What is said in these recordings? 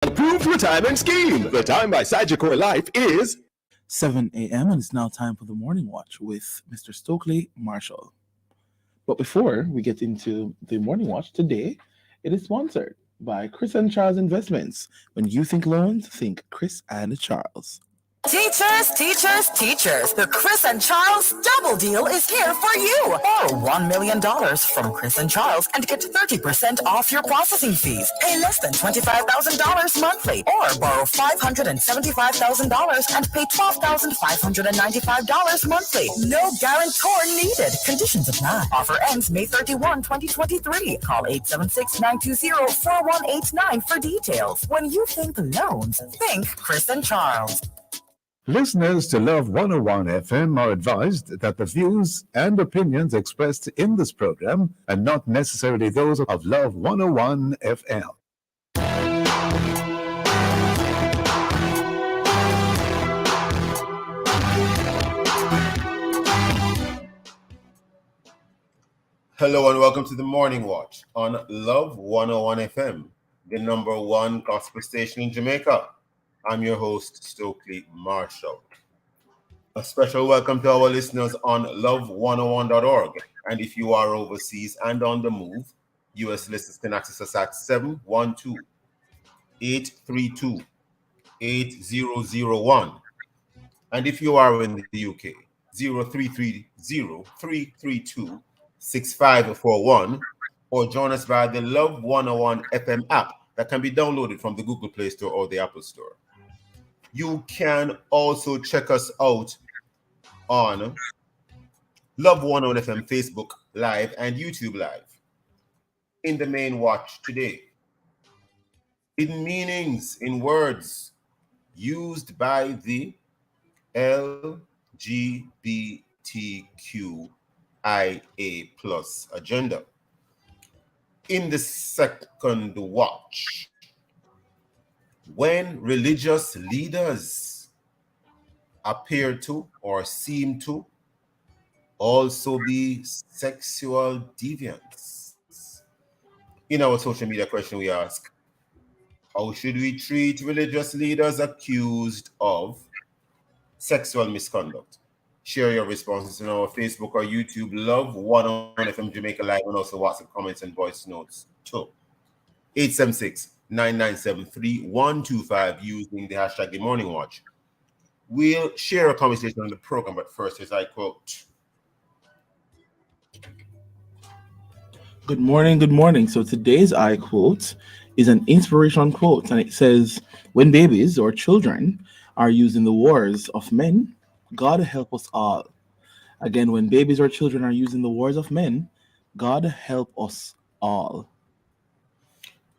Approved retirement scheme. The time by Sagicor Life is 7 a.m. and it's now time for the Morning Watch with Mr. Stokeley Marshall. But before we get into the Morning Watch today, it is sponsored by Chris and Charles Investments. When you think loans, think Chris and Charles. Teachers, teachers, teachers. The Chris and Charles double deal is here for you. Borrow $1 million from Chris and Charles and get 30% off your processing fees. Pay less than $25,000 monthly or borrow $575,000 and pay $12,595 monthly. No guarantor needed. Conditions apply. Offer ends May 31, 2023. Call 876-920-4189 for details. When you think loans, think Chris and Charles. Listeners to Love 101 FM are advised that the views and opinions expressed in this program are not necessarily those of Love 101 FM. Hello and welcome to the Morning Watch on Love 101 FM, the number one gospel station in Jamaica. I'm your host, Stokeley Marshall. A special welcome to our listeners on love101.org. And if you are overseas and on the move, U.S. listeners can access us at 712-832-8001. And if you are in the UK, 0330-332-6541, or join us via the Love 101 FM app that can be downloaded from the Google Play Store or the Apple Store. You can also check us out on Love 101 FM Facebook Live and YouTube Live. In the main watch today, hidden meanings in words used by the LGBTQIA plus agenda. In the second watch, when religious leaders appear to or seem to also be sexual deviants. In our social media question, we ask, how should we treat religious leaders accused of sexual misconduct? Share your responses on our Facebook or YouTube Love 101 FM Jamaica Live, and also WhatsApp comments and voice notes too. 876-997-3125 using the hashtag The Morning Watch. We'll share a conversation on the program, but first, as I quote. Good morning, good morning. So today's I quote is an inspirational quote, and it says, when babies or children are used in the wars of men, God help us all. Again, when babies or children are used in the wars of men, God help us all.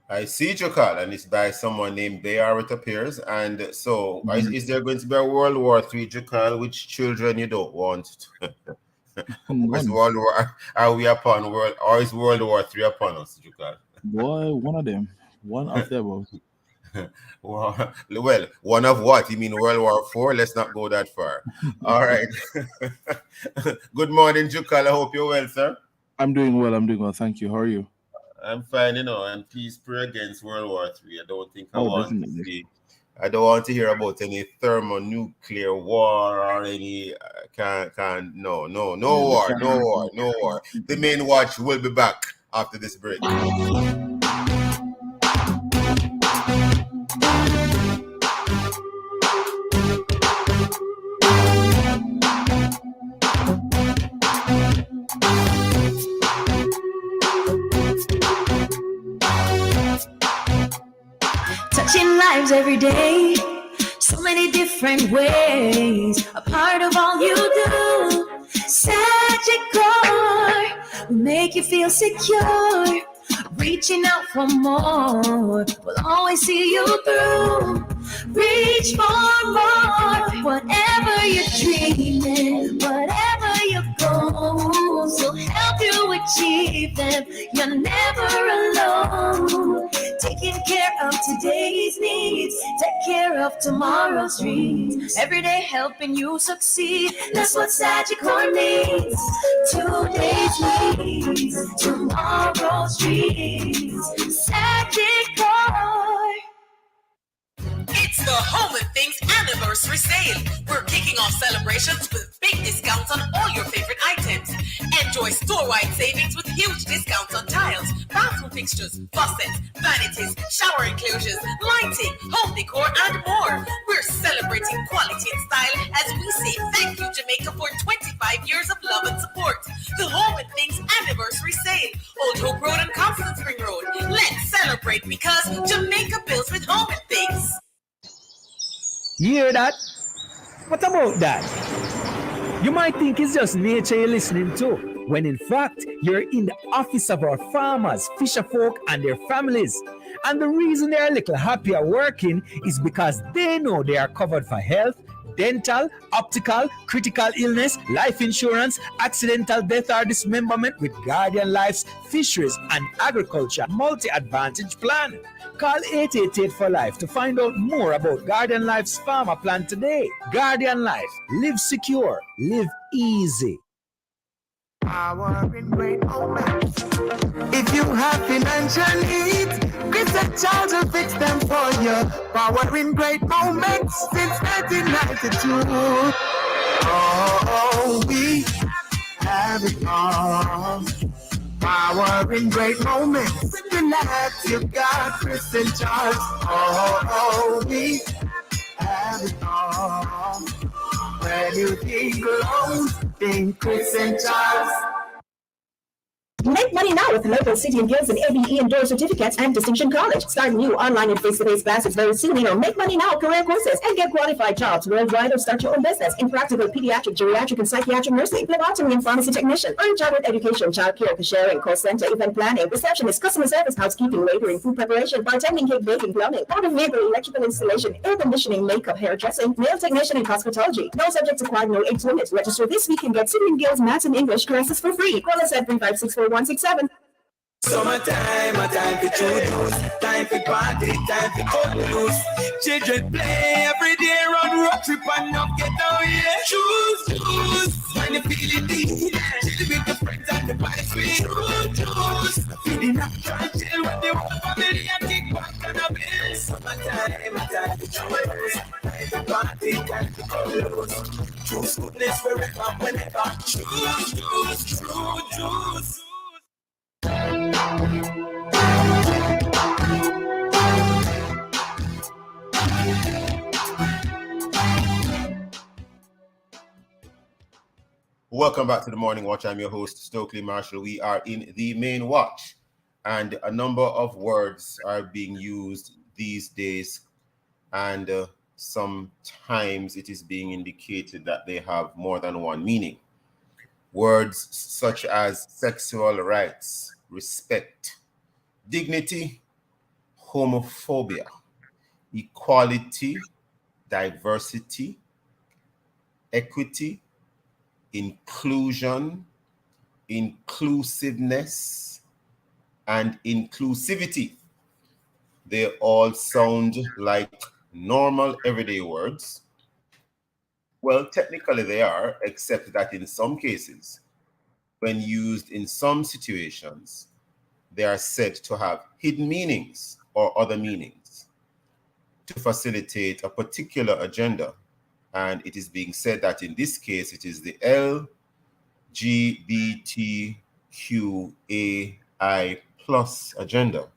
I see your call, and it's by someone named Bayar, it appears. And so, is there going to be a World War III, Jakal, which children you don't want? Is World War, are we upon world, or is World War III upon us, Jakal? Boy, one of them both. Well, one of what? You mean World War IV? Let's not go that far. All right. Good morning, Jakal. I hope you're well, sir. I'm doing well. Thank you. How are you? I'm fine, and please pray against World War III. I don't think I want definitely. to see. I don't want to hear about any thermonuclear war or any no war. The main watch will be back after this break. Touching lives every day, so many different ways, a part of all you do. Sagicor will make you feel secure, reaching out for more, will always see you through. Reach for more, whatever you're dreaming, whatever your goals, will help you achieve them. You're never alone. Taking care of today's needs, take care of tomorrow's dreams. Every day helping you succeed, that's what Sagicor needs. Today's needs, tomorrow's dreams. Sagicor. Things anniversary sale. We're kicking off celebrations with big discounts on all your favorite items. Enjoy store-wide savings with huge discounts on tiles, bathroom fixtures, faucets, vanities, shower enclosures, lighting, home decor, and more. We're celebrating quality and style as we say thank you, Jamaica, for 25 years of love and support. The Home and Things anniversary sale. Old Hope Road and Constant Spring Road. Let's celebrate because Jamaica builds with Home and Things. You hear that? What about that? You might think it's just nature you're listening to, when in fact, you're in the office of our farmers, fisher folk, and their families. And the reason they're a little happier working is because they know they are covered for health, dental, optical, critical illness, life insurance, accidental death or dismemberment with Guardian Life's Fisheries and Agriculture Multi-Advantage Plan. Call 888 for Life to find out more about Guardian Life's Farmer Plan today. Guardian Life. Live secure. Live easy. Power in great moments. If you have financial needs, Chris and Charles will fix them for you. Power in great moments since 1992. Oh, we have it all. Power in great moments. Relax, you got Chris and Charles. Oh, we have it all. When you think loans, think Chris and Charles. Make money now with local City and Guilds and ABE endorsed certificates and Distinction College. Start new online and face-to-face classes very soon in our Make Money Now career courses and get qualified jobs worldwide or start your own business in practical pediatric, geriatric, and psychiatric nursing, phlebotomy and pharmacy technician, early childhood education, childcare, cashiering, call center, event planning, receptionist, customer service, housekeeping, laboring, food preparation, bartending, cake baking, plumbing, motor vehicle, electrical installation, air conditioning, makeup, hairdressing, nail technician, and cosmetology. No subjects required, no age limit. Register this week and get City and Guilds Maths and English classes for free. Call us at 3564167. Summertime, a time for choose, time for party, time for cut loose. Children play every day, run road trip and not get down here. Choose, when you feel it deep, chill with the friends and the vibes we choose. Feeling up, try chill when they want family and kick back on a bill. Summertime, a time for choose, time for party, time for cut loose. Choose goodness wherever, whenever. Choose. Welcome back to the Morning Watch. I'm your host, Stokeley Marshall. We are in the main watch, and a number of words are being used these days, and sometimes it is being indicated that they have more than one meaning. Words such as sexual rights, respect, dignity, homophobia, equality, diversity, equity, inclusion, inclusiveness, and inclusivity. They all sound like normal everyday words. Well, technically they are, except that in some cases, when used in some situations, they are said to have hidden meanings or other meanings to facilitate a particular agenda. And it is being said that in this case, it is the LGBTQAI plus agenda.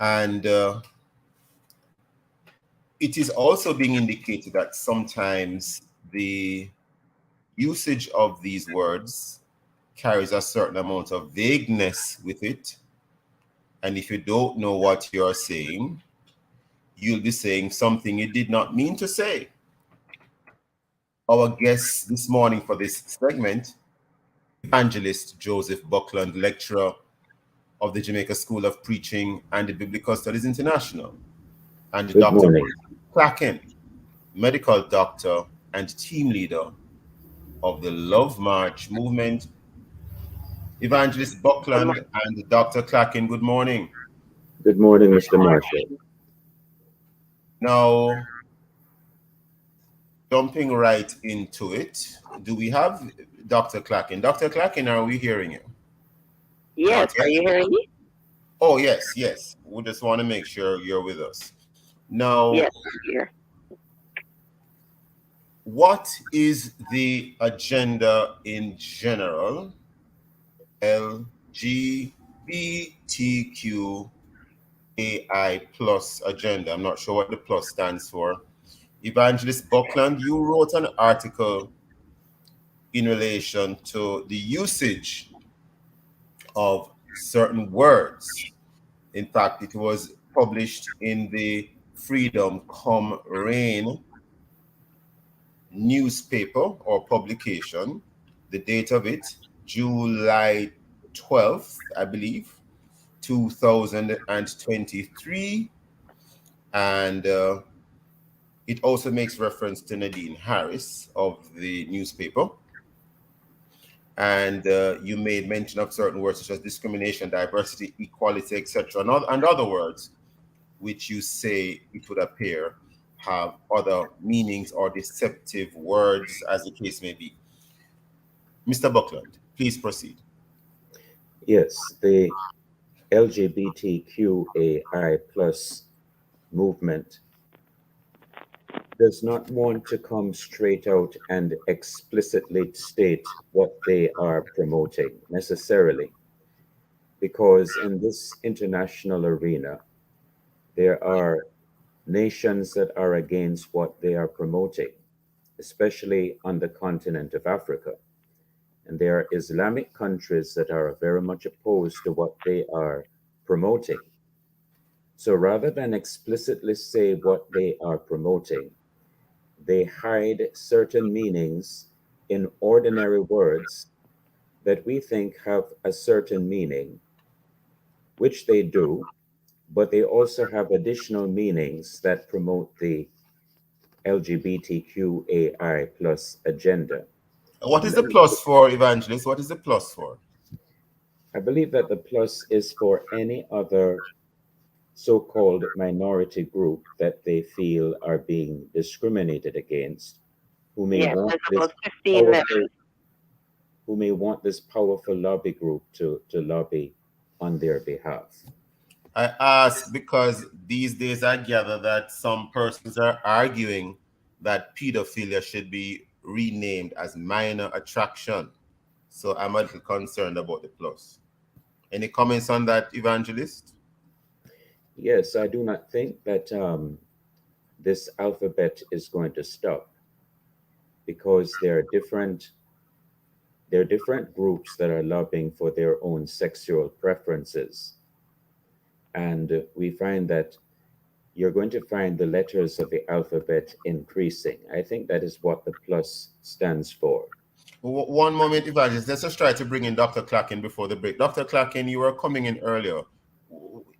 And it is also being indicated that sometimes the usage of these words carries a certain amount of vagueness with it. And if you don't know what you're saying, you'll be saying something you did not mean to say. Our guest this morning for this segment, evangelist Joseph Buckland, lecturer of the Jamaica School of Preaching and the Biblical Studies International, and Dr. Clacken, medical doctor and team leader of the Love March movement. Evangelist Buckland and Dr. Clacken, good morning. Good morning, Mr. Marshall. Now, jumping right into it, do we have Dr. Clacken? Dr. Clacken, are we hearing you? Yes, are you hearing me? Oh, yes. We just want to make sure you're with us. Now, yes, I'm here. What is the agenda in general? LGBTQAI plus agenda. I'm not sure what the plus stands for. Evangelist Buckland, you wrote an article in relation to the usage of certain words. In fact, it was published in the Freedom Come Rain newspaper or publication. The date of it, July 12th, I believe, 2023. And it also makes reference to Nadine Harris of the newspaper. And you made mention of certain words such as discrimination, diversity, equality, etc., and other words which you say it would appear have other meanings or deceptive words, as the case may be. Mr. Buckland, please proceed. Yes, the LGBTQAI plus movement does not want to come straight out and explicitly state what they are promoting necessarily, because in this international arena, there are nations that are against what they are promoting, especially on the continent of Africa. And there are Islamic countries that are very much opposed to what they are promoting. So rather than explicitly say what they are promoting, they hide certain meanings in ordinary words that we think have a certain meaning, which they do, but they also have additional meanings that promote the LGBTQAI plus agenda. What is the plus for, Evangelist? What is the plus for? I believe that the plus is for any other so-called minority group that they feel are being discriminated against, who may want this powerful lobby group to lobby on their behalf. I ask because these days I gather that some persons are arguing that pedophilia should be renamed as minor attraction. So I'm a little concerned about the plus. Any comments on that, Evangelist? Yes, I do not think that this alphabet is going to stop, because there are different groups that are lobbying for their own sexual preferences. And we find that you're going to find the letters of the alphabet increasing. I think that is what the plus stands for. One moment, Evangelist. Let's just try to bring in Dr. Clacken before the break. Dr. Clacken, you were coming in earlier.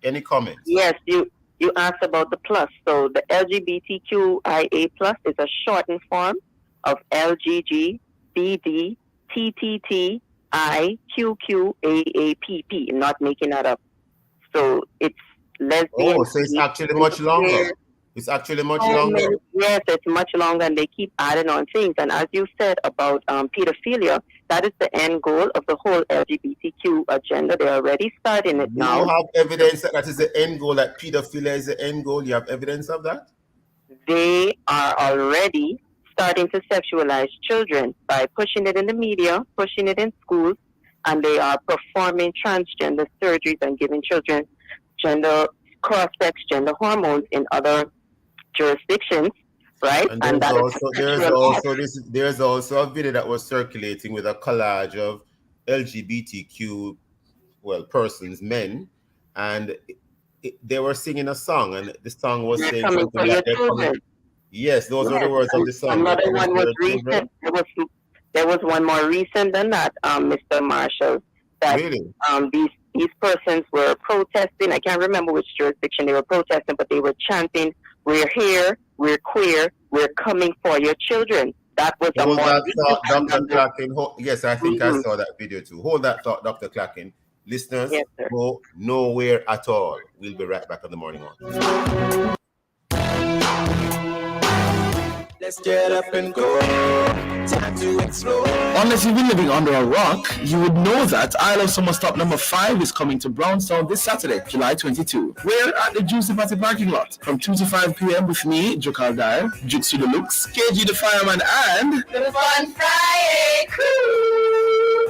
Any comments? Yes, you asked about the plus. So the LGBTQIA plus is a shortened form of LGGBDTTTIQQAAPP. Not making that up. So it's lesbian. Oh, so it's actually much longer. It's actually much longer. Yes, it's much longer, and they keep adding on things. And as you said about pedophilia, that is the end goal of the whole LGBTQ agenda. They're already starting it now. You have evidence that is the end goal, that pedophilia is the end goal? You have evidence of that? They are already starting to sexualize children by pushing it in the media, pushing it in schools, and they are performing transgender surgeries and giving children gender cross-sex gender hormones in other jurisdictions, right? And there's also a video that was circulating with a collage of LGBTQ persons, men, and they were singing a song, and the song was saying something like they're coming. Yes, those are the words of the song. Another one was recent. There was one more recent than that, Mr. Marshall. That really? These persons were protesting. I can't remember which jurisdiction they were protesting, but they were chanting, "We're here, we're queer, we're coming for your children." That was a more that thought, Dr. Clacken. Yes, I think I saw that video too. Hold that thought, Dr. Clacken. Listeners, go nowhere at all. We'll be right back on the morning one. Let's get up and go. Time to explore. Unless you've been living under a rock, you would know that I Love Summer Stop number 5 is coming to Brownstown this Saturday, July 22. We're at the Juicy Party parking lot from 2 to 5 p.m. with me, Jokal Dyer, Jukes to the Looks, KG the Fireman, and The Fun Friday Crew.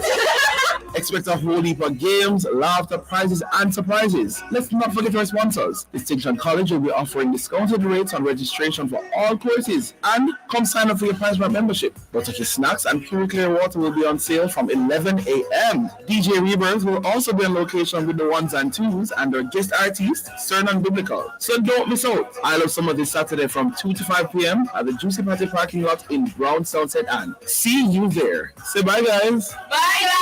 expect a whole heap of games, laughter, prizes, and surprises. Let's not forget our sponsors. Distinction College will be offering discounted rates on registration for all courses. And come sign up for your Prize Right membership. Butterky Snacks and Pure Clear Water will be on sale from 11 a.m. DJ Rebirth will also be on location with the ones and twos and their guest artist, Cern and Biblical. So don't miss out. I Love Summer this Saturday from 2 to 5 p.m. at the Juicy Party parking lot in Brownstown, St. Anne. See you there. Say bye, guys. Bye, guys.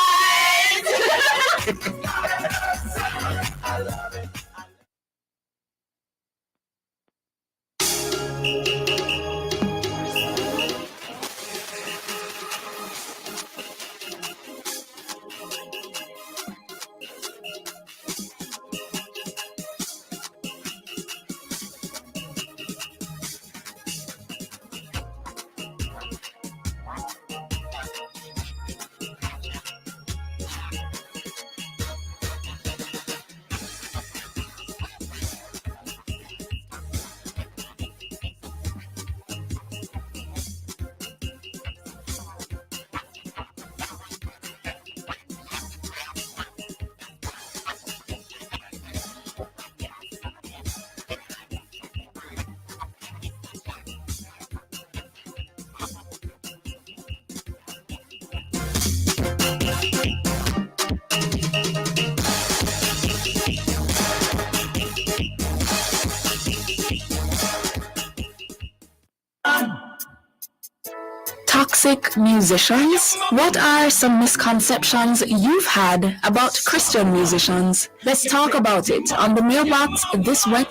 Toxic musicians? What are some misconceptions you've had about Christian musicians? Let's talk about it on the mailbox this week.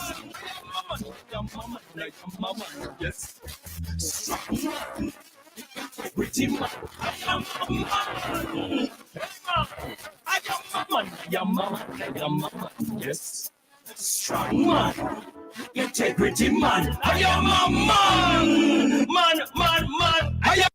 Yes. Strong man. Integrity man. I am a man. Man. I am.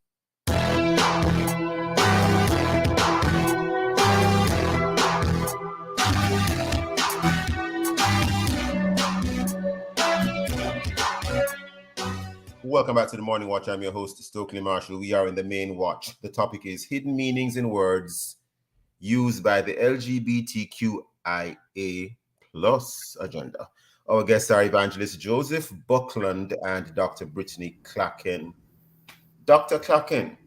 Welcome back to the Morning Watch. I'm your host, Stokeley Marshall. We are in the main watch. The topic is hidden meanings in words used by the LGBTQIA plus agenda. Our guests are Evangelist Joseph Buckland and Dr. Brittany Clacken. Dr. Clacken,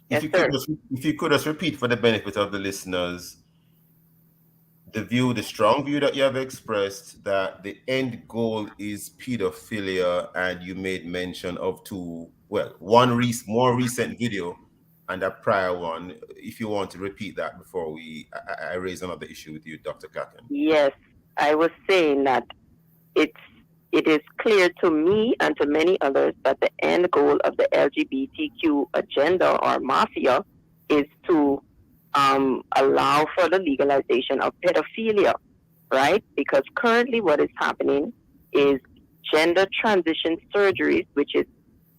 if you could just repeat for the benefit of the listeners, the strong view that you have expressed that the end goal is pedophilia, and you made mention of one more recent video and a prior one. If you want to repeat that before I raise another issue with you, Dr. Clacken. Yes, I was saying that it is clear to me and to many others that the end goal of the LGBTQ agenda or mafia is to allow for the legalization of pedophilia, right? Because currently what is happening is gender transition surgeries, which is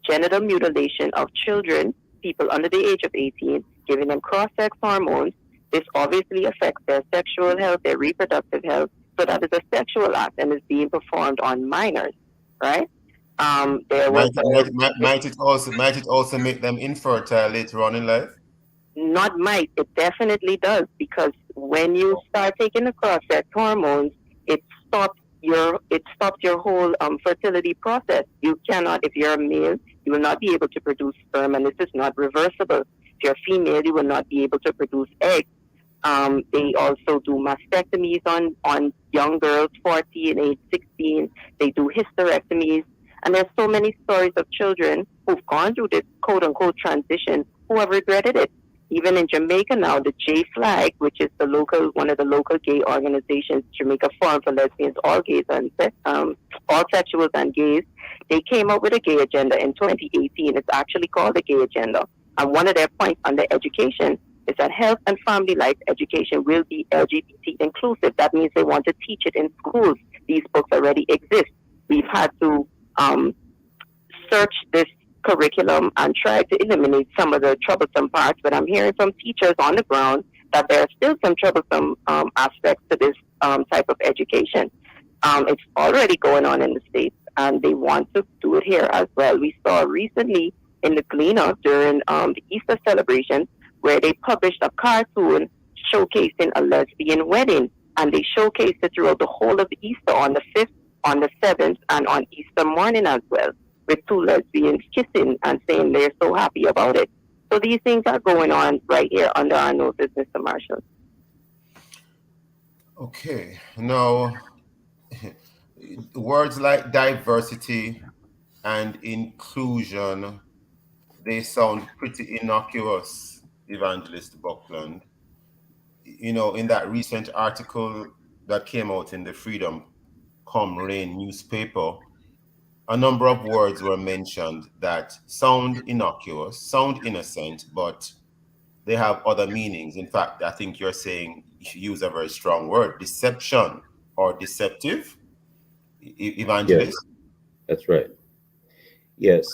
genital mutilation of children, people under the age of 18, giving them cross-sex hormones. This obviously affects their sexual health, their reproductive health. So that is a sexual act and is being performed on minors, right? Might it also make them infertile later on in life? Not might, it definitely does, because when you start taking the cross-sex hormones, it stops your whole fertility process. You cannot, if you're a male, you will not be able to produce sperm, and this is not reversible. If you're female, you will not be able to produce eggs. They also do mastectomies on young girls, 14, age 16. They do hysterectomies. And there's so many stories of children who've gone through this quote-unquote transition who have regretted it. Even in Jamaica now, the J Flag, which is one of the local gay organizations, Jamaica Forum for Lesbians, all gays and all sexuals and gays, they came up with a gay agenda in 2018. It's actually called the Gay Agenda. And one of their points on the education is that health and family life education will be LGBT inclusive. That means they want to teach it in schools. These books already exist. We've had to searched this curriculum and tried to eliminate some of the troublesome parts, but I'm hearing from teachers on the ground that there are still some troublesome aspects to this type of education. It's already going on in the States, and they want to do it here as well. We saw recently in the cleanup during the Easter celebration where they published a cartoon showcasing a lesbian wedding, and they showcased it throughout the whole of Easter on the 5th, on the 7th, and on Easter morning as well, with two lesbians kissing and saying they're so happy about it. So these things are going on right here under our notice, Mr. Marshall. Okay, now words like diversity and inclusion, they sound pretty innocuous, Evangelist Buckland. You know, in that recent article that came out in the Freedom Come Rain newspaper, a number of words were mentioned that sound innocuous, sound innocent, but they have other meanings. In fact, I think you're saying you should use a very strong word, deception or deceptive, Evangelist. Yes, that's right. Yes,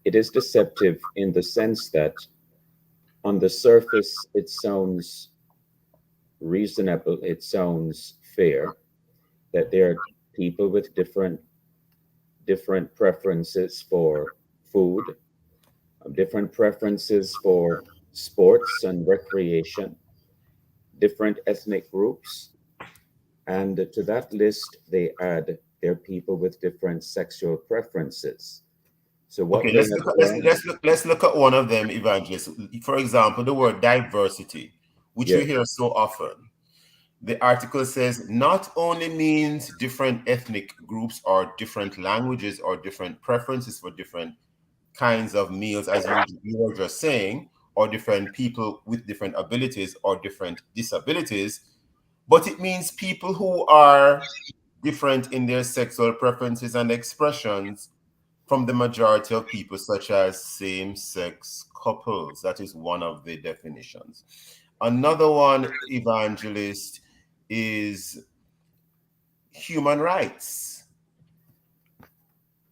it is deceptive in the sense that on the surface it sounds reasonable, it sounds fair, that there are people with different preferences for food, different preferences for sports and recreation, different ethnic groups, and to that list they add their people with different sexual preferences. So what Okay, they have done, let's look at one of them, Evangelist. For example, the word diversity, which we yes, hear so often. The article says not only means different ethnic groups or different languages or different preferences for different kinds of meals, as you were just saying, or different people with different abilities or different disabilities, but it means people who are different in their sexual preferences and expressions from the majority of people, such as same-sex couples. That is one of the definitions. Another one, Evangelist, is human rights.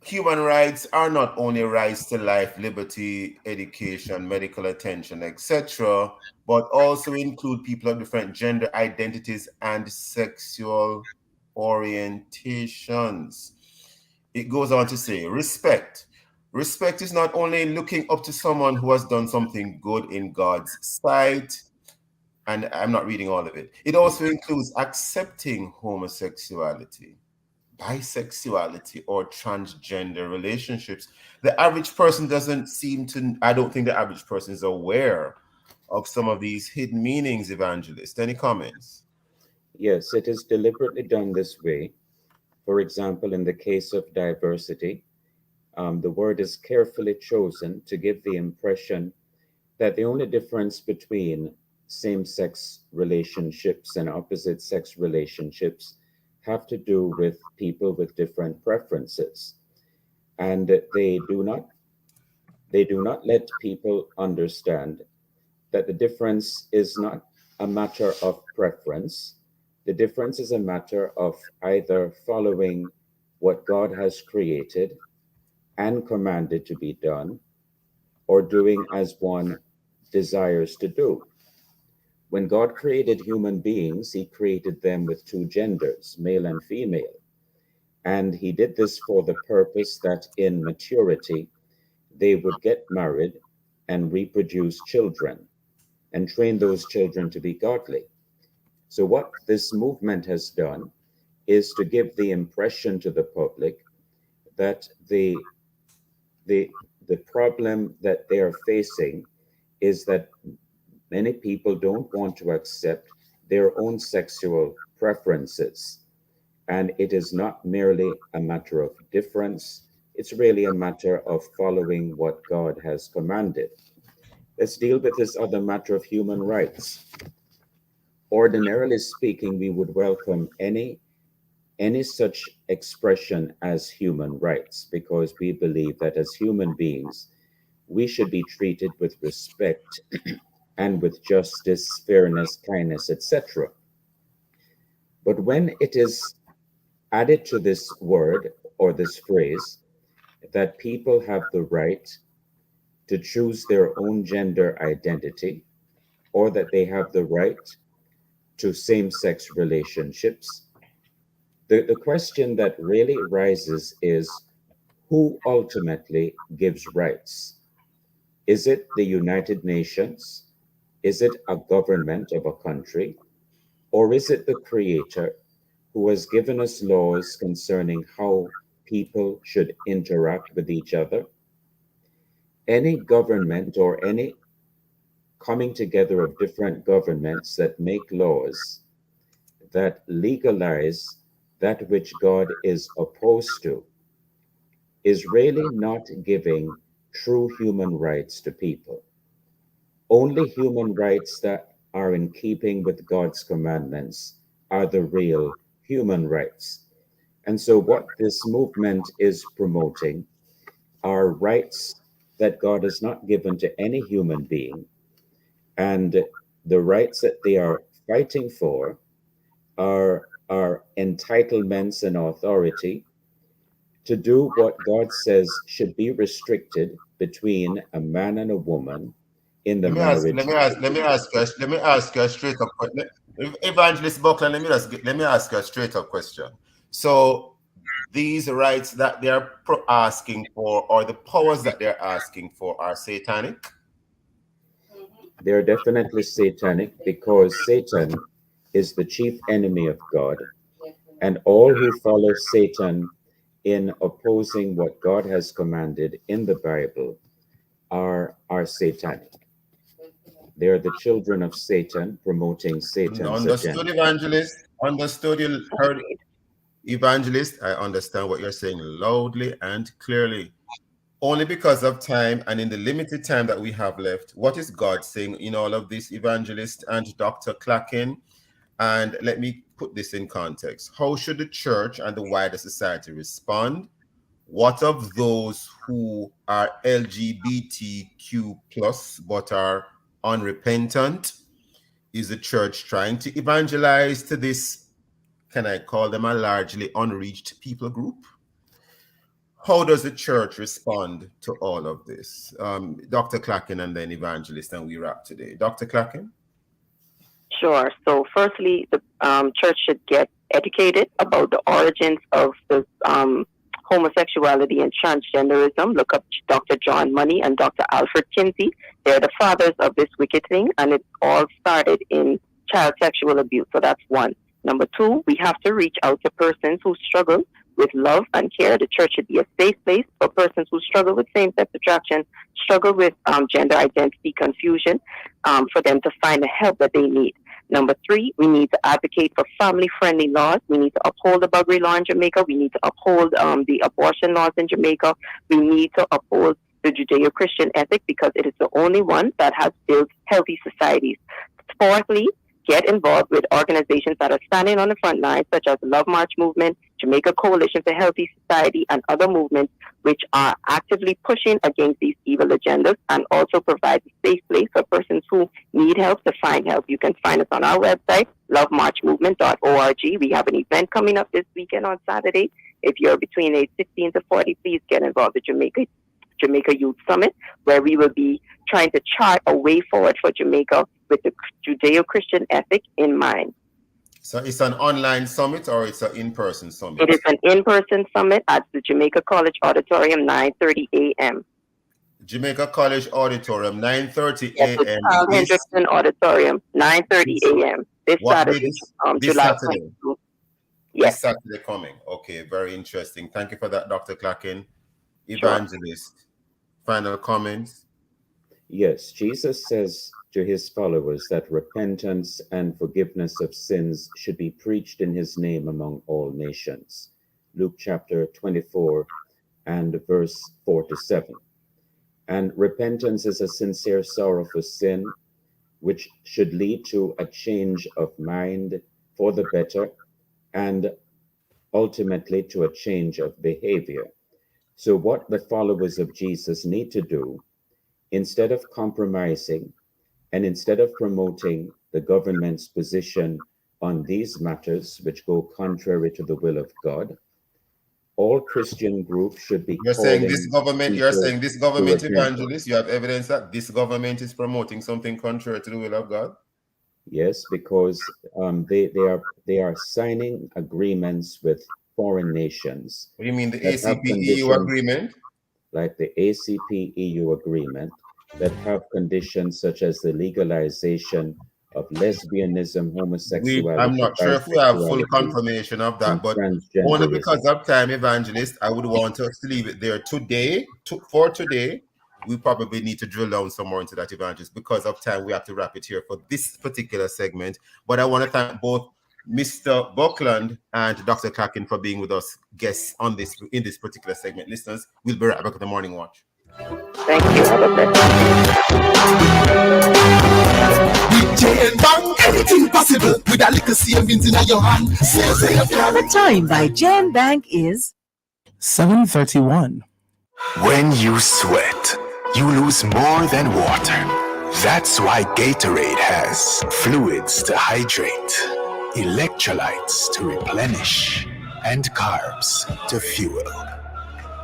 Human rights are not only rights to life, liberty, education, medical attention, etc., but also include people of different gender identities and sexual orientations. It goes on to say respect. Respect is not only looking up to someone who has done something good in God's sight, and I'm not reading all of it. It also includes accepting homosexuality, bisexuality, or transgender relationships. The average person doesn't seem to, I don't think the average person is aware of some of these hidden meanings, Evangelist. Any comments? yes, it is deliberately done this way. For example, in the case of diversity, the word is carefully chosen to give the impression that the only difference between same-sex relationships and opposite-sex relationships have to do with people with different preferences, and they do not let people understand that the difference is not a matter of preference. The difference is a matter of either following what God has created and commanded to be done, or doing as one desires to do. When God created human beings, he created them with two genders, male and female. And he did this for the purpose that in maturity, they would get married and reproduce children and train those children to be godly. So what this movement has done is to give the impression to the public that the problem that they are facing is that many people don't want to accept their own sexual preferences. And it is not merely a matter of difference, it's really a matter of following what God has commanded. Let's deal with this other matter of human rights. Ordinarily speaking, we would welcome any such expression as human rights because we believe that as human beings, we should be treated with respect and with justice, fairness, kindness, etc. But when it is added to this word or this phrase that people have the right to choose their own gender identity, or that they have the right to same-sex relationships. The question that really rises is, who ultimately gives rights? Is it the United Nations? Is it a government of a country? Or is it the Creator who has given us laws concerning how people should interact with each other? Any government or any coming together of different governments that make laws that legalize that which God is opposed to is really not giving true human rights to people. Only human rights that are in keeping with God's commandments are the real human rights. And so, what this movement is promoting are rights that God has not given to any human being. And the rights that they are fighting for are entitlements and authority to do what God says should be restricted between a man and a woman in the marriage. Let me ask you a straight up question. Evangelist Buckland, let me ask you a straight up question. So these rights that they are asking for, or the powers that they're asking for, are satanic? They're definitely satanic, because Satan is the chief enemy of God, and all who follow Satan in opposing what God has commanded in the Bible are satanic. They're the children of Satan promoting Satan's Understood, agenda. evangelist. Understood. You heard, evangelist. I understand what you're saying loudly and clearly. Only because of time and in the limited time that we have left, what is God saying in all of this, evangelist and Dr. Clacken? And let me put this in context. How should the church and the wider society respond? What of those who are LGBTQ plus but are unrepentant? Is the church trying to evangelize to this, can I call them a largely unreached people group? How does the church respond to all of this? Dr. Clacken and then evangelist, and we wrap today. Dr. Clacken? Sure. So, firstly, the church should get educated about the origins of the homosexuality and transgenderism. Look up Dr. John Money and Dr. Alfred Kinsey. They're the fathers of this wicked thing, and it all started in child sexual abuse. So that's one. Number two, we have to reach out to persons who struggle with love and care. The church should be a safe place for persons who struggle with same-sex attraction, struggle with gender identity confusion, for them to find the help that they need. Number three, we need to advocate for family-friendly laws. We need to uphold the buggery law in Jamaica. We need to uphold the abortion laws in Jamaica. We need to uphold the Judeo-Christian ethic, because it is the only one that has built healthy societies. Fourthly, get involved with organizations that are standing on the front lines, such as the Love March movement, Jamaica Coalition for Healthy Society, and other movements which are actively pushing against these evil agendas, and also provide a safe place for persons who need help to find help. You can find us on our website, lovemarchmovement.org. We have an event coming up this weekend on Saturday. If you're between age 16 to 40, please get involved with Jamaica Youth Summit, where we will be trying to chart a way forward for Jamaica with the Judeo-Christian ethic in mind. So it's an online summit or it's an in-person summit? It is an in-person summit at the Jamaica College Auditorium, 9:30 a.m. Jamaica College Auditorium, 9:30 a.m. Carl Hendrickson Auditorium, 9:30 a.m. This Saturday, this July Saturday. 22. Yes. This Saturday coming. Okay, very interesting. Thank you for that, Dr. Clacken. Evangelist, final comments? Yes, Jesus says to his followers that repentance and forgiveness of sins should be preached in his name among all nations. Luke chapter 24 and verse 4 to 7. And repentance is a sincere sorrow for sin, which should lead to a change of mind for the better, and ultimately to a change of behavior. So what the followers of Jesus need to do, instead of compromising and instead of promoting the government's position on these matters which go contrary to the will of God, all Christian groups should be You're saying this calling government, you're people saying this to government repentance. evangelist, you have evidence that this government is promoting something contrary to the will of God? Yes, because they are signing agreements with foreign nations. What do you mean, the that have ACP-EU conditions agreement? like the ACP-EU agreement that have conditions such as the legalization of lesbianism, homosexuality, I'm not sure if we have full bisexuality, confirmation of that, and but only transgenderism. because of time, evangelist, I would want us to leave it there today. For today, we probably need to drill down some more into that, evangelist. Because of time, we have to wrap it here for this particular segment. But I want to thank both Mr. Buckland and Dr. Clacken for being with us, guests on this in this particular segment. Listeners, we'll be right back with the Morning Watch. Thank you. Have a Bank, everything possible with a little savings in your hand. The time by Jan Bank is 7:31. When you sweat, you lose more than water. That's why Gatorade has fluids to hydrate, electrolytes to replenish, and carbs to fuel.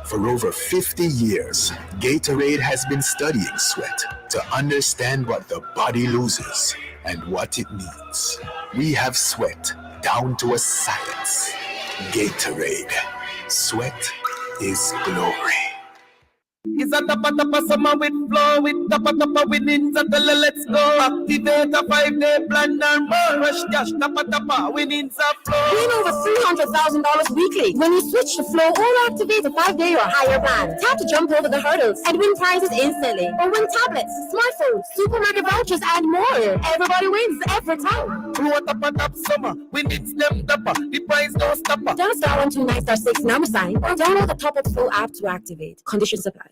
For over 50 years, Gatorade has been studying sweat to understand what the body loses and what it needs. We have sweat down to a science. Gatorade. Sweat is glory. Is a tapa summer with flow, with tapa winnings at the let's go. Activate a 5-day plan and more. Rush cash, tapa winnings are flow. Win over $300,000 weekly when you switch to Flow or activate a 5-day or higher plan. Tap to jump over the hurdles and win prizes instantly. Or win tablets, smartphones, supermarket vouchers, and more. Everybody wins every time. Flow tapa summer, winnings them tapa. The prize don't stop. Dial *129*6 or download the Top Up Flow app to activate. Conditions apply.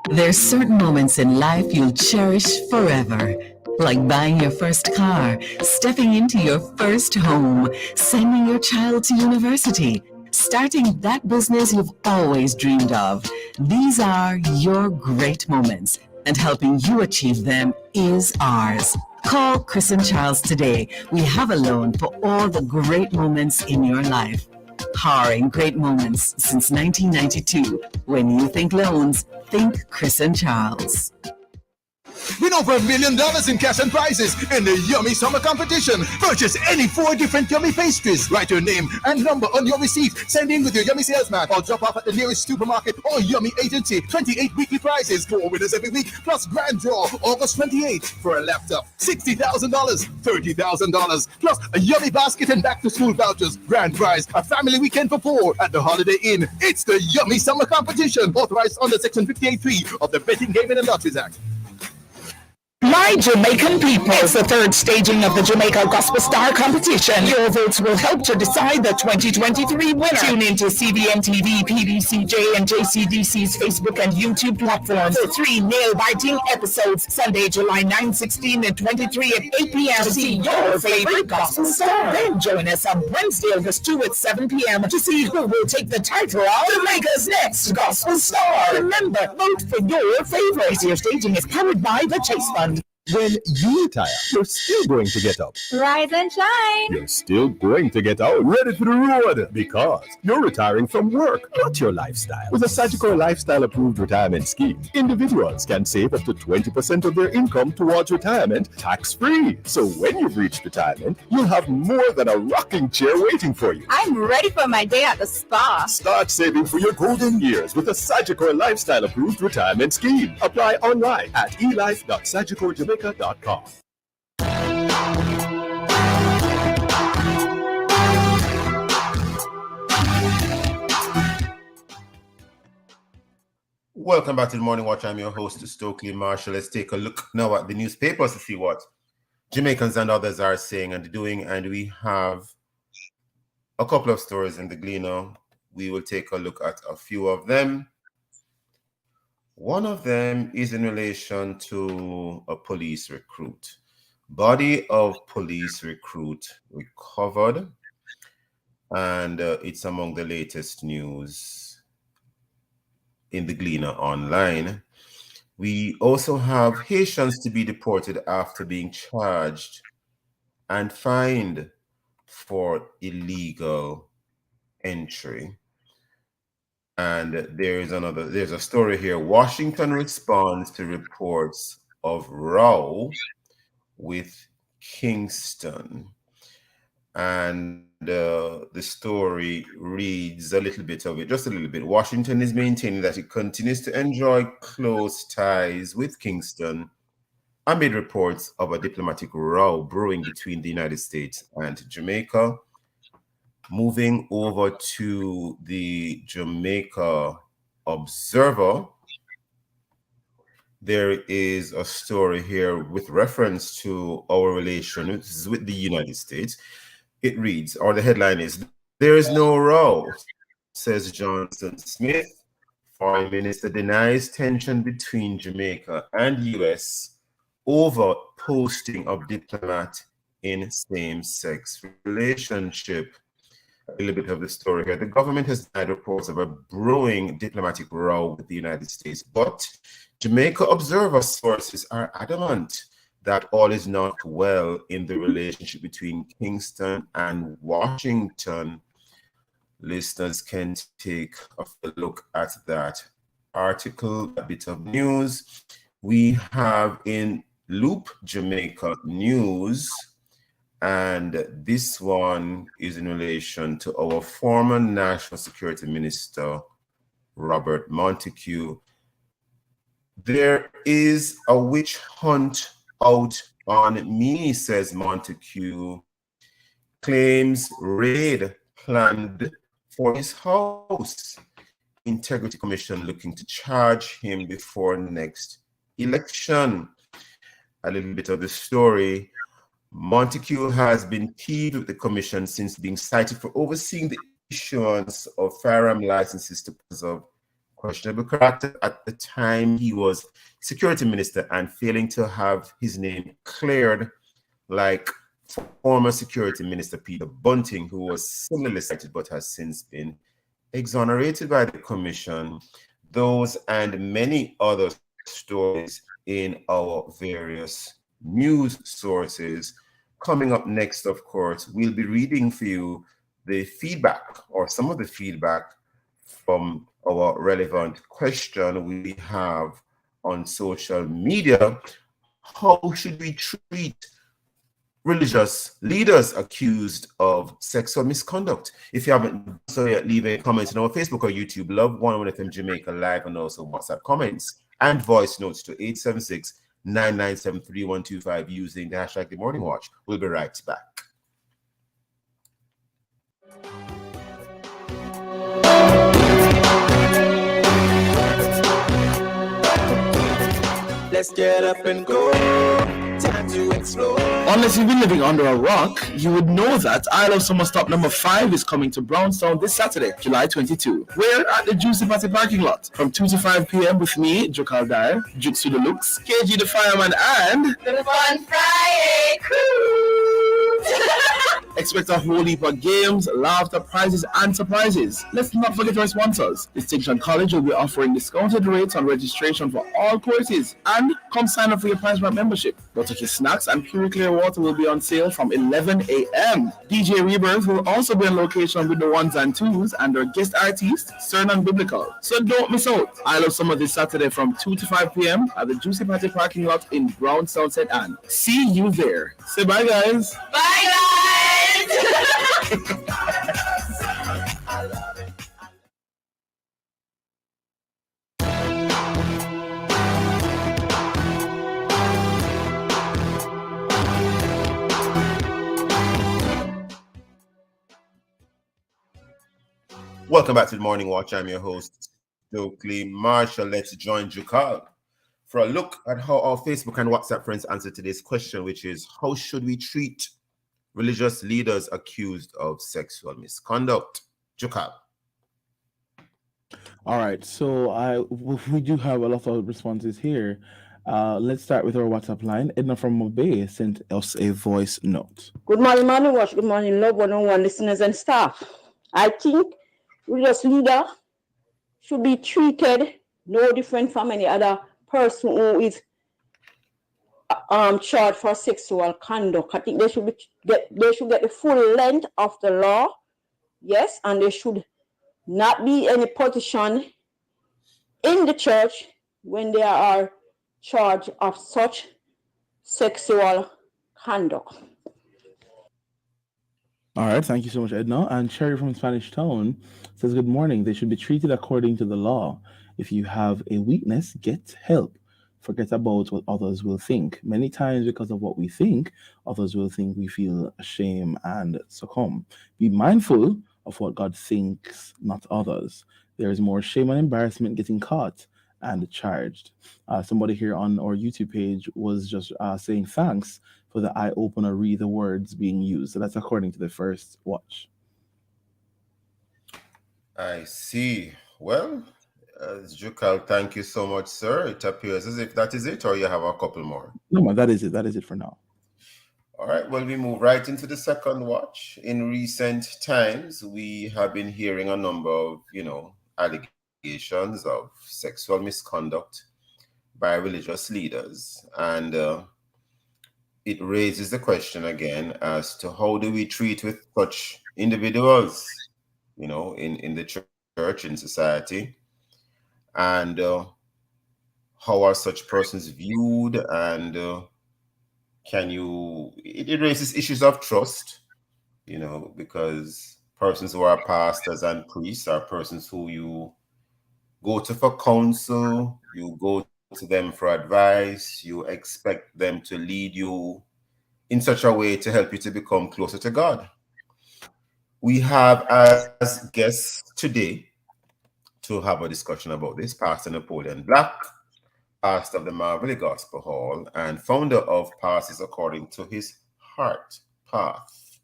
There's certain moments in life you'll cherish forever. Like buying your first car, stepping into your first home, sending your child to university, starting that business you've always dreamed of. These are your great moments, and helping you achieve them is ours. Call Chris and Charles today. We have a loan for all the great moments in your life. Powering great moments since 1992. When you think loans, think Chris and Charles. Win over $1 million in cash and prizes in the Yummy Summer Competition. Purchase any 4 different Yummy pastries. Write your name and number on your receipt. Send in with your Yummy salesman or drop off at the nearest supermarket or Yummy agency. 28 weekly prizes, 4 winners every week, plus grand draw August 28th for a laptop. $60,000, $30,000, plus a Yummy basket and back-to-school vouchers. Grand prize, a family weekend for 4 at the Holiday Inn. It's the Yummy Summer Competition, authorized under Section 58(3) of the Betting, Gaming and Lotteries Act. My Jamaican people, it's the third staging of the Jamaica Gospel Star Competition. Your votes will help to decide the 2023 winner. Tune in to CBN TV, PBCJ, and JCDC's Facebook and YouTube platforms for 3 nail-biting episodes, Sunday, July 9, 16, and 23 at 8 p.m. to see your favorite gospel star. Then join us on Wednesday, August 2 at 7 p.m. to see who will take the title of Jamaica's next gospel star. Remember, vote for your favorite. Your staging is powered by the Chase Fund. When you retire, you're still going to get up. Rise and shine. You're still going to get out, ready for the road, because you're retiring from work, not your lifestyle. With a Sagicor Lifestyle Approved Retirement Scheme, individuals can save up to 20% of their income towards retirement tax-free. So when you've reached retirement, you'll have more than a rocking chair waiting for you. I'm ready for my day at the spa. Start saving for your golden years with a Sagicor Lifestyle Approved Retirement Scheme. Apply online at elife.sagicorjamaica.com. Welcome back to the Morning Watch. I'm your host, Stokeley Marshall. Let's take a look now at the newspapers to see what Jamaicans and others are saying and doing. And we have a couple of stories in the Gleaner. We will take a look at a few of them. One of them is in relation to a police recruit. Body of police recruit recovered. And it's among the latest news in the Gleaner online. We also have Haitians to be deported after being charged and fined for illegal entry. And there's a story here. Washington responds to reports of row with Kingston. And the story reads a little bit of it, just a little bit. Washington is maintaining that it continues to enjoy close ties with Kingston amid reports of a diplomatic row brewing between the United States and Jamaica. Moving over to the Jamaica Observer, there is a story here with reference to our relations with the United States. It reads, or the headline is, "There is no row," says Johnson Smith. Foreign Minister denies tension between Jamaica and US over posting of diplomat in same-sex relationship. A little bit of the story here. The government has denied reports of a brewing diplomatic row with the United States, but Jamaica Observer sources are adamant that all is not well in the relationship between Kingston and Washington. Listeners can take a look at that article, a bit of news. We have in Loop Jamaica News, and this one is in relation to our former National Security Minister, Robert Montague. There is a witch hunt out on me, says Montague. Claims raid planned for his house. Integrity Commission looking to charge him before next election. A little bit of the story. Montague has been keyed with the commission since being cited for overseeing the issuance of firearm licenses to persons of questionable character at the time he was security minister and failing to have his name cleared, like former security minister Peter Bunting, who was similarly cited but has since been exonerated by the commission. Those and many other stories in our various news sources. Coming up next, of course, we'll be reading for you the feedback or some of the feedback from our relevant question we have on social media. How should we treat religious leaders accused of sexual misconduct? If you haven't done so yet, leave a comment on our Facebook or YouTube, Love 101 FM Jamaica Live, and also WhatsApp comments and voice notes to 876-997-3125 using the hashtag The Morning Watch. We'll be right back. Let's get up and go. Time to explore. Unless you've been living under a rock, you would know that I Love Summer Stop number 5 is coming to Brownstown this Saturday, July 22. We're at the Juicy Party parking lot from 2 to 5 p.m. with me, Jokal Dyer, Jukes to the Looks, KG the Fireman, and The Fun Friday Cruise. expect a whole heap of games, laughter, prizes, and surprises. Let's not forget our sponsors. Distinction College will be offering discounted rates on registration for all courses, and come sign up for your PrizeMart membership. Butterkey snacks and pure clear water will be on sale from 11 a.m. DJ Rebirth will also be on location with the ones and twos and their guest artist, Cern and Biblical. So don't miss out. I Love Summer this Saturday from 2 to 5 p.m. at the Juicy Party parking lot in Brownstown, St. Anne. See you there. Say bye, guys. Bye, guys. Welcome back to the Morning Watch. I'm your host, Stokeley Marshall. Let's join Jukal for a look at how our Facebook and WhatsApp friends answer today's question, which is, how should we treat religious leaders accused of sexual misconduct? Jukal. All right, so we do have a lot of responses here. Let's start with our WhatsApp line. Edna from Mobay sent us a voice note. Good morning, Morning Watch. Good morning, Love 101 listeners and staff. I think religious leader should be treated no different from any other person who is charged for sexual conduct. I think they should get the full length of the law, yes, and they should not be any position in the church when they are charged of such sexual conduct. All right, thank you so much, Edna. And Cherry from Spanish Town says, "Good morning. They should be treated according to the law. If you have a weakness, get help. Forget about what others will think. Many times, because of what we think, others will think we feel ashamed and succumb. Be mindful of what God thinks, not others. There is more shame and embarrassment getting caught and charged." Somebody here on our YouTube page was just saying thanks for the eye opener, read the words being used. So that's according to the first watch. I see. Well, Jukal, thank you so much, sir. It appears as if that is it, or you have a couple more. No, man, that is it. That is it for now. All right, well, we move right into the second watch. In recent times, we have been hearing a number of, allegations of sexual misconduct by religious leaders. And it raises the question again as to how do we treat with such individuals, in the church, in society, and how are such persons viewed, and it raises issues of trust, because persons who are pastors and priests are persons who you go to for counsel, you go to them for advice, you expect them to lead you in such a way to help you to become closer to God. We have as guests today to have a discussion about this Pastor Napoleon Black, pastor of the Marvelly Gospel Hall and founder of Pastors According to His Heart Path.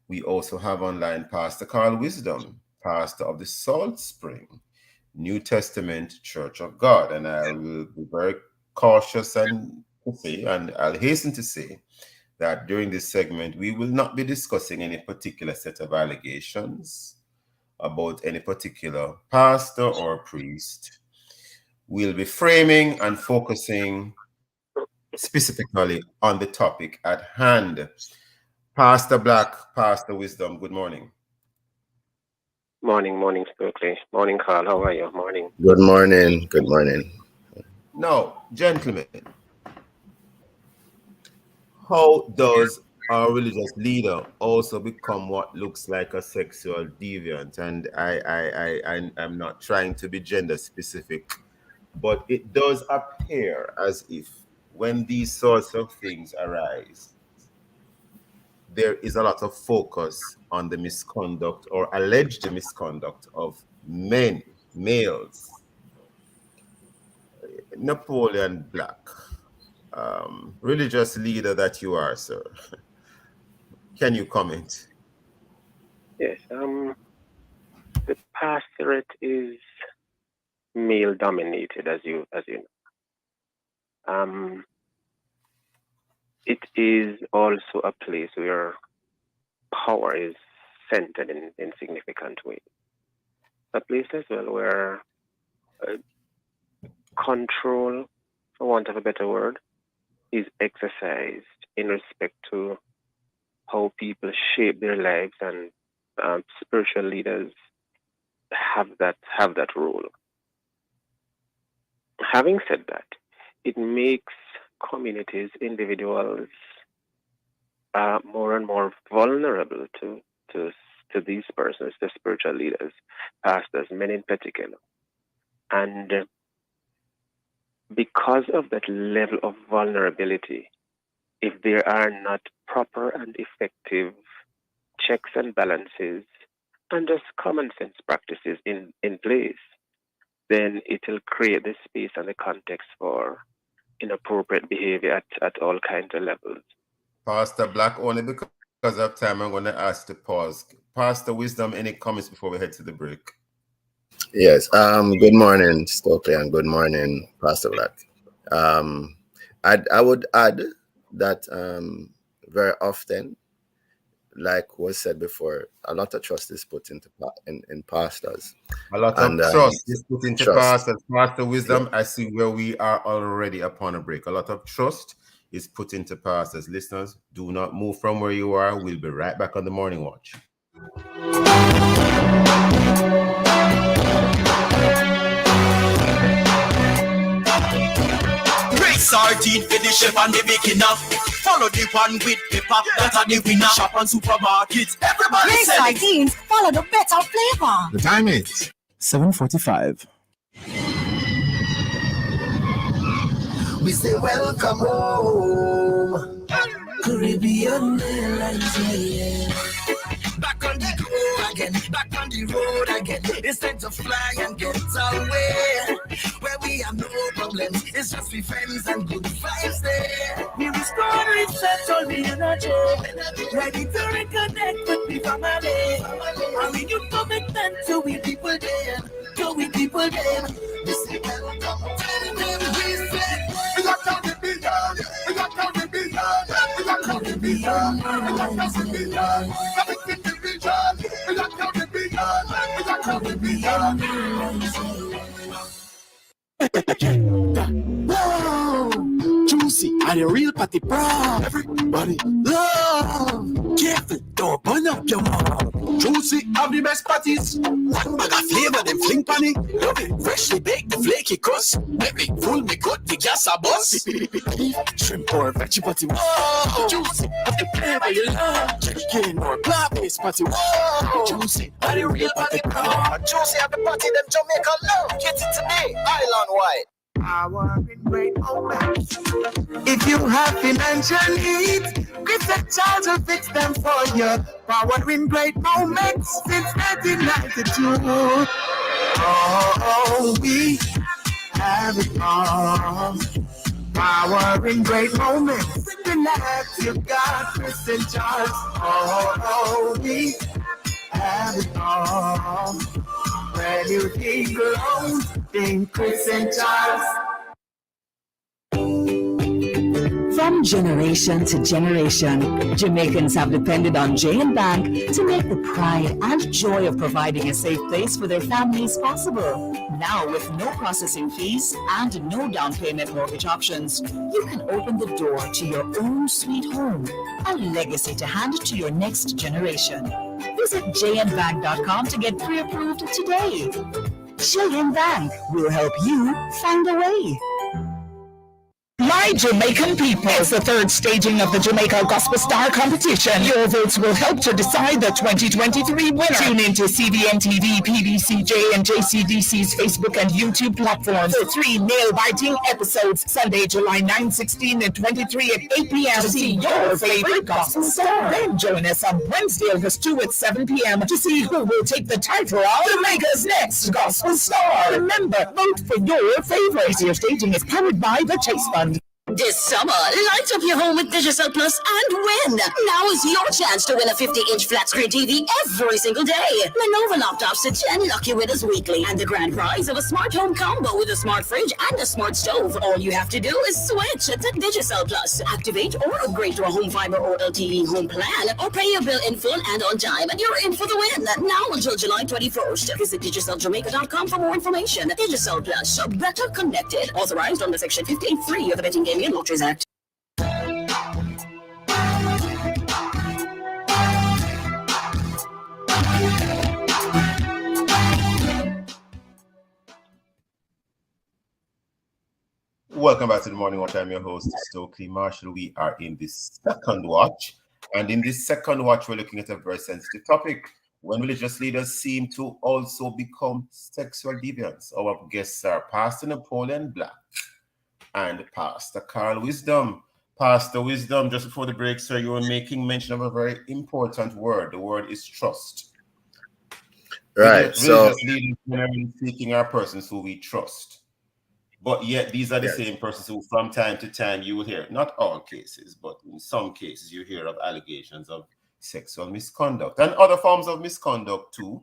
We also have online Pastor Carl Wisdom, pastor of the Salt Spring New Testament Church of God. And I will be very cautious and I'll hasten to say that during this segment, we will not be discussing any particular set of allegations about any particular pastor or priest. We'll be framing and focusing specifically on the topic at hand. Pastor Black, Pastor Wisdom, good morning. Morning, Stokeley. Morning, Carl. How are you? Morning. Good morning. Now, gentlemen, how does our religious leader also become what looks like a sexual deviant? And I'm not trying to be gender specific, but it does appear as if when these sorts of things arise, there is a lot of focus on the misconduct or alleged misconduct of males. Napoleon Black, religious leader that you are, sir, can you comment? Yes, the pastorate is male dominated, as you know. It is also a place where power is centered in significant ways. A place as well where control, for want of a better word, is exercised in respect to how people shape their lives, and spiritual leaders have that role. Having said that, it makes communities, individuals, more and more vulnerable to these persons, the spiritual leaders, pastors, men in particular. And because of that level of vulnerability, if there are not proper and effective checks and balances and just common sense practices in place, then it will create the space and the context for inappropriate behavior at all kinds of levels. Pastor Black, only because of time, I'm going to ask to pause. Pastor Wisdom, any comments before we head to the break? Yes. Good morning, Stokeley, and good morning, Pastor Black. I would add that very often, like was said before, a lot of trust is put into in pastors. A lot of trust is put into pastors. Pastor Wisdom, yeah. I see where we are already upon a break. A lot of trust is put into pastors. Listeners, do not move from where you are. We'll be right back on the Morning Watch. 13 for the chef and the beginner. Follow the one with pepper, that are the winner. Shop on supermarkets, everybody Great selling. sardines, follow the better flavor. The time is 7:45. We say welcome home, Caribbean Airlines, yeah. Back on the go again, back on the road again. It's time to fly and get away. Where we have no problems, it's just we friends and good vibes there. We restore, reset all the energy, ready to reconnect with the family. And we do commitment to we people there, to we people there. We say welcome, tell them we say. We got Caribbean, we got Caribbean, we got Caribbean, we got Caribbean. We got Caribbean. Whoa, juicy, and a real party proud. Everybody love. Careful, don't burn up your mouth. Juicy, have the best patties. One bag of flavor, them fling panic. Love it, freshly baked, the flaky crust. Make me full, me cut the gas a bus. Beef, shrimp or veggie patty. Whoa, juicy, have the flavor you love. Chicken or plant-based patty. Whoa, juicy, and the real party proud. Juicy, have the party, them Jamaica love. Get it today, island wide. Power in great moments. If you have financial needs, Chris and Charles will fix them for you. Power in great moments since 1992. Oh, we have it all. Power in great moments. Relax, you got Chris and Charles. Oh, we have it all. When you think alone, think Chris and Charles. From generation to generation, Jamaicans have depended on J&B Bank to make the pride and joy of providing a safe place for their families possible. Now, with no processing fees and no down payment mortgage options, you can open the door to your own sweet home, a legacy to hand to your next generation. Visit jnbank.com to get pre-approved today. J&B Bank will help you find a way. My Jamaican people, it's the third staging of the Jamaica Gospel Star Competition. Your votes will help to decide the 2023 winner. Tune in to CBN TV, PBCJ, and JCDC's Facebook and YouTube platforms for 3 nail-biting episodes, Sunday, July 9, 16, and 23 at 8 p.m. to see your favorite gospel star. Then join us on Wednesday, August 2 at 7 p.m. to see who will take the title of Jamaica's next gospel star. Remember, vote for your favorite. Your staging is powered by the Chase Fund. This summer, light up your home with Digicel Plus and win. Now is your chance to win a 50-inch flat screen TV every single day. Lenovo laptops to 10 lucky winners weekly, and the grand prize of a smart home combo with a smart fridge and a smart stove. All you have to do is switch to Digicel Plus. Activate or upgrade to a home fiber or LTE home plan, or pay your bill in full and on time, and you're in for the win. Now until July 21st. Visit DigicelJamaica.com for more information. Digicel Plus, better connected. Authorized under Section 58(3) of the Betting Gaming and Lotteries Act. Welcome back to the Morning Watch. I'm your host, Stokeley Marshall. We are in the second watch. And in this second watch, we're looking at a very sensitive topic. When religious leaders seem to also become sexual deviants. Our guests are Pastor Napoleon Black and Pastor Carl Wisdom. Pastor Wisdom, just before the break, sir, you were making mention of a very important word. The word is trust. Right. Religious leaders generally seeking are persons who we trust. But yet these are the same persons who from time to time you will hear, not all cases, but in some cases you hear of allegations of sexual misconduct and other forms of misconduct too.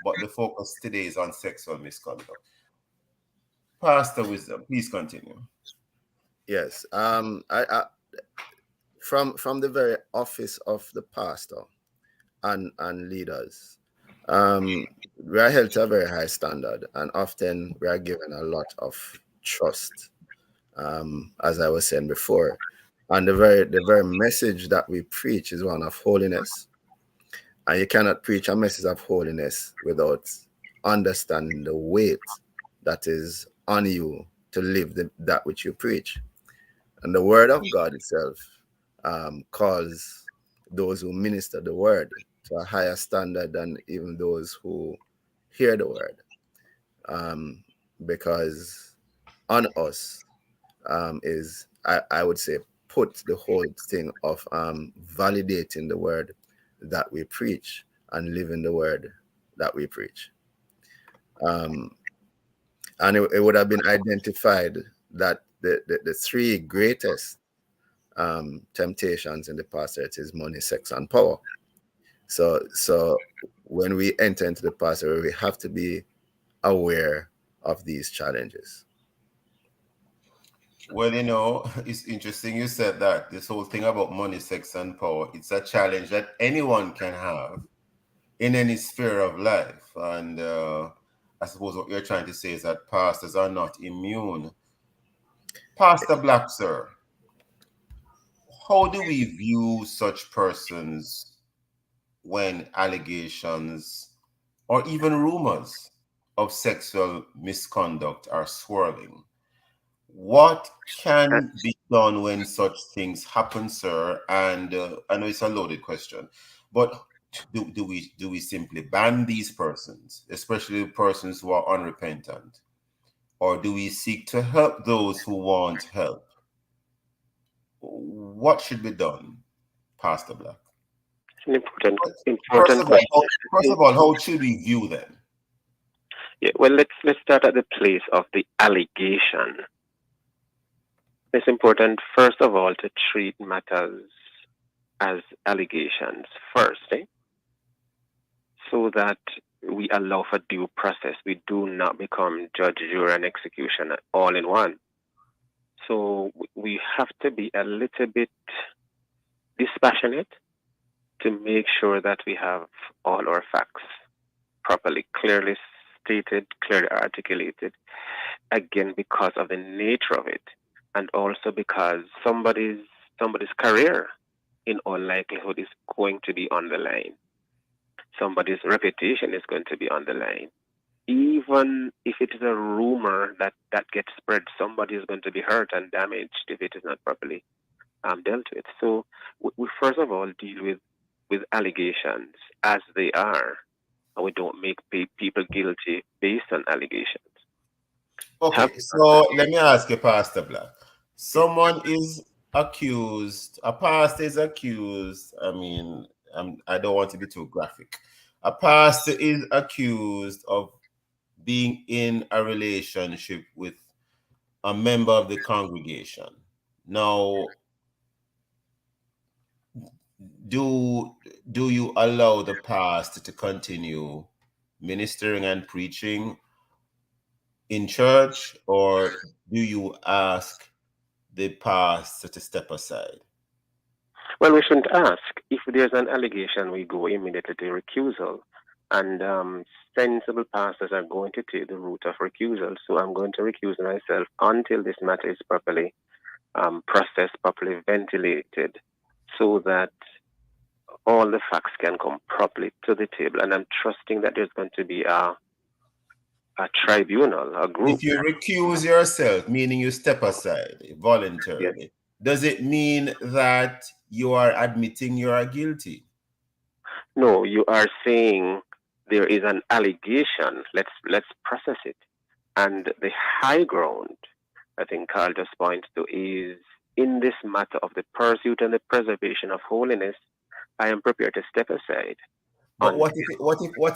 But the focus today is on sexual misconduct. Pastor Wisdom, please continue. Yes. I from the very office of the pastor and leaders, we are held to a very high standard, and often we are given a lot of trust, as I was saying before. And the very message that we preach is one of holiness. And you cannot preach a message of holiness without understanding the weight that is on you to live that which you preach. And the word of God itself calls those who minister the word to a higher standard than even those who hear the word. Because on us is, I would say, put the whole thing of validating the word that we preach and living the word that we preach. And it would have been identified that the three greatest temptations in the pastorate is money, sex, and power. So when we enter into the pastorate, we have to be aware of these challenges. Well, it's interesting you said that. This whole thing about money, sex, and power, it's a challenge that anyone can have in any sphere of life. And I suppose what you're trying to say is that pastors are not immune. Pastor Black, sir, how do we view such persons when allegations or even rumors of sexual misconduct are swirling? What can be done when such things happen, sir? And I know it's a loaded question, but do we simply ban these persons, especially persons who are unrepentant, or do we seek to help those who want help? What should be done, Pastor Black? An important First of question. all, how should we view them? Yeah, well, let's start at the place of the allegation. It's important, first of all, to treat matters as allegations first, so that we allow for due process. We do not become judge, jury, and executioner all in one. So we have to be a little bit dispassionate to make sure that we have all our facts properly, clearly stated, clearly articulated, again, because of the nature of it, and also because somebody's career, in all likelihood, is going to be on the line. Somebody's reputation is going to be on the line. Even if it is a rumor that gets spread, somebody is going to be hurt and damaged if it is not properly dealt with. So we first of all deal with allegations as they are, and we don't make people guilty based on allegations. Okay, so let me ask you, Pastor Black. Someone is accused, a pastor is accused. I don't want to be too graphic. A pastor is accused of being in a relationship with a member of the congregation. Now, do you allow the pastor to continue ministering and preaching in church, or do you ask the pastor to step aside? Well, we shouldn't ask. If there's an allegation, we go immediately to recusal. And sensible pastors are going to take the route of recusal. So I'm going to recuse myself until this matter is properly processed, properly ventilated, so that all the facts can come properly to the table. And I'm trusting that there's going to be a tribunal, a group. If you recuse yourself, meaning you step aside voluntarily, yes, does it mean that you are admitting you are guilty? No, you are saying there is an allegation. Let's process it. And the high ground, I think Carl just points to, is in this matter of the pursuit and the preservation of holiness, I am prepared to step aside. But what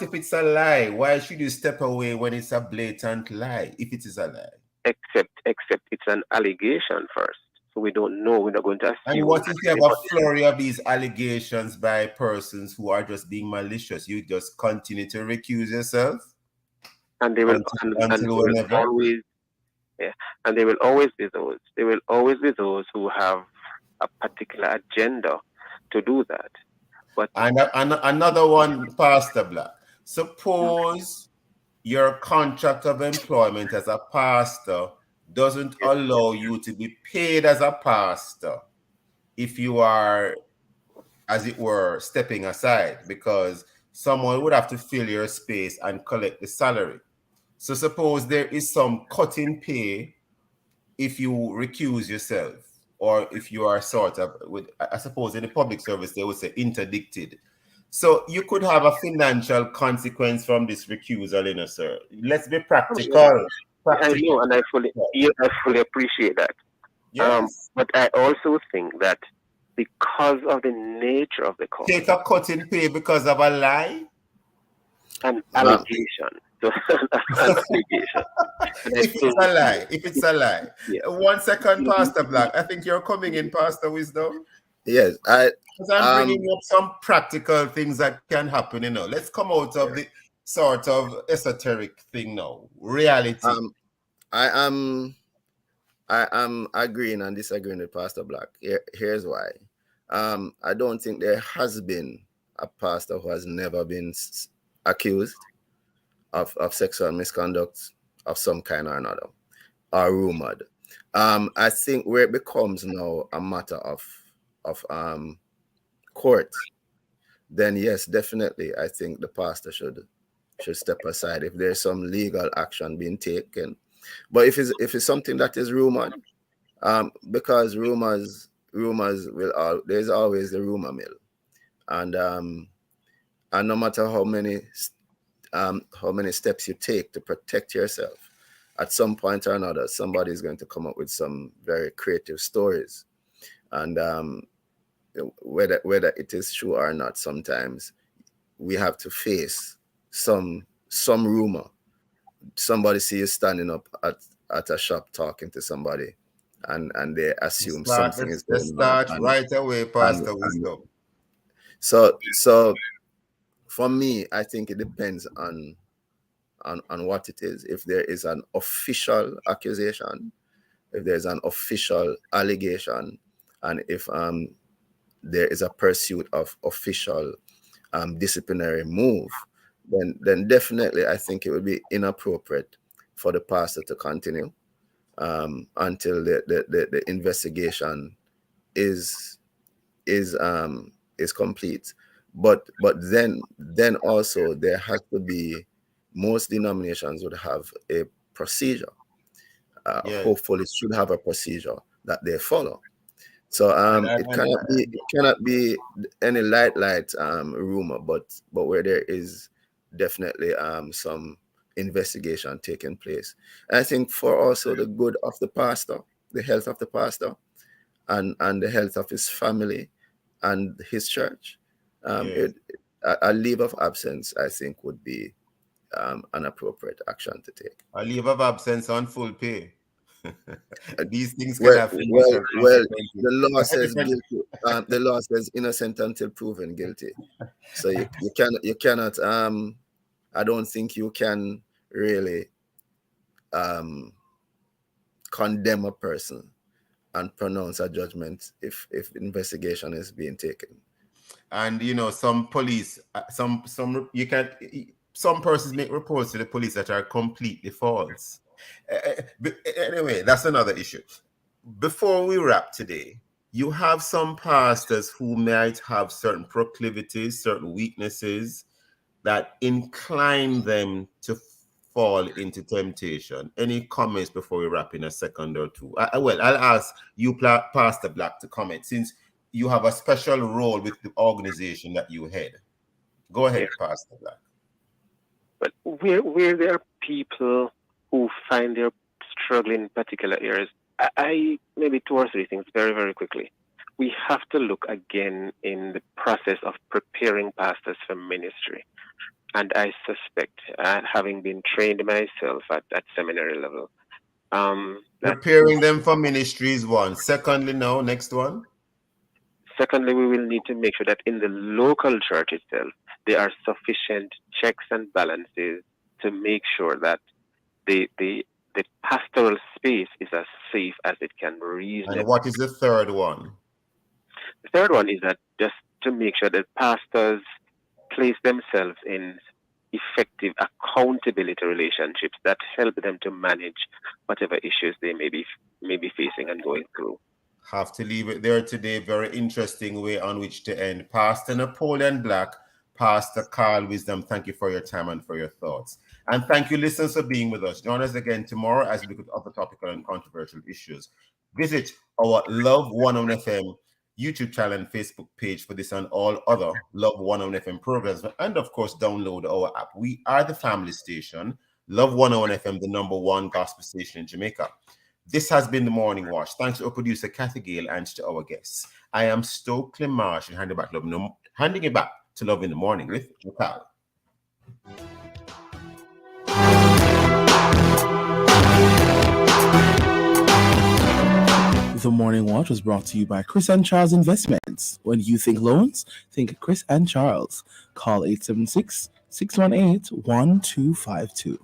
if it's a lie? Why should you step away when it's a blatant lie, if it is a lie? Except it's an allegation first. So we don't know. We're not going to assume. And what if you have a flurry of these allegations by persons who are just being malicious? You just continue to recuse yourself? And they will always, yeah. And there will always be those. There will always be those who have a particular agenda to do that. But and another one, Pastor Black. Suppose your contract of employment as a pastor doesn't allow you to be paid as a pastor if you are, as it were, stepping aside, because someone would have to fill your space and collect the salary. So suppose there is some cut in pay if you recuse yourself. or if you are sort of, with, I suppose in the public service, they would say interdicted. So you could have a financial consequence from this recusal, you know, sir. Let's be practical. I know, and I fully appreciate that. Yes. But I also think that because of the nature of the call, take a cut in pay because of a lie, an allegation. So, an allegation. If it's a lie. Yeah. 1 second, Pastor Black. I think you're coming in, Pastor Wisdom. Yes, because I'm bringing up some practical things that can happen. You know, let's come out of the sort of esoteric thing now. Reality. I am agreeing and disagreeing with Pastor Black. Here's why. I don't think there has been a pastor who has never been accused of sexual misconduct of some kind or another, or rumored. I think where it becomes now a matter of court, then yes, definitely, I think the pastor should step aside if there's some legal action being taken. But if it's something that is rumored, because rumors will there's always the rumor mill, and no matter how many steps you take to protect yourself, at some point or another, somebody is going to come up with some very creative stories, and whether it is true or not, sometimes we have to face some rumor. Somebody see you standing up at a shop talking to somebody, and they assume something is going on. Let's start right away, Pastor Wisdom. So for me, I think it depends on what it is. If there is an official accusation, if there's an official allegation, and if there is a pursuit of official disciplinary move, then definitely I think it would be inappropriate for the pastor to continue until the investigation is complete. But then also there has to be, most denominations would have a procedure. Hopefully should have a procedure that they follow. So it cannot be any light rumor, but where there is definitely some investigation taking place. And I think for also the good of the pastor, the health of the pastor, and the health of his family and his church, a leave of absence, I think, would be an appropriate action to take. A leave of absence on full pay. These things can have well, the law says guilty. The law says innocent until proven guilty. So you cannot. I don't think you can really condemn a person and pronounce a judgment if investigation is being taken. And you know, some police, some persons make reports to the police that are completely false. Anyway, that's another issue. Before we wrap today, you have some pastors who might have certain proclivities, certain weaknesses that incline them to fall into temptation. Any comments before we wrap in a second or two? Well, I'll ask you, Pastor Black, to comment, since you have a special role with the organization that you head. Go ahead, Pastor Black. But where there are people who find they're struggling in particular areas, I maybe 2 or 3 things very, very quickly. We have to look again in the process of preparing pastors for ministry. And I suspect, having been trained myself at seminary level, preparing them for ministry is one. Secondly, now, next one. Secondly, we will need to make sure that in the local church itself, there are sufficient checks and balances to make sure that the pastoral space is as safe as it can reasonably. And what is the third one? The third one is that just to make sure that pastors place themselves in effective accountability relationships that help them to manage whatever issues they may be facing and going through. Have to leave it there today. Very interesting way on which to end. Pastor Napoleon Black, Pastor Carl Wisdom, thank you for your time and for your thoughts. And thank you, listeners, for being with us. Join us again tomorrow as we look at other topical and controversial issues. Visit our Love 101 FM YouTube channel and Facebook page for this and all other Love 101 FM programs. And of course, download our app. We are the family station, Love 101 FM, the #1 gospel station in Jamaica. This has been the Morning Watch. Thanks to our producer, Kathy Gale, and to our guests. I am Stokeley Marsh, and handing it back to Love in the Morning with Mikal. The Morning Watch was brought to you by Chris and Charles Investments. When you think loans, think Chris and Charles. Call 876-618-1252.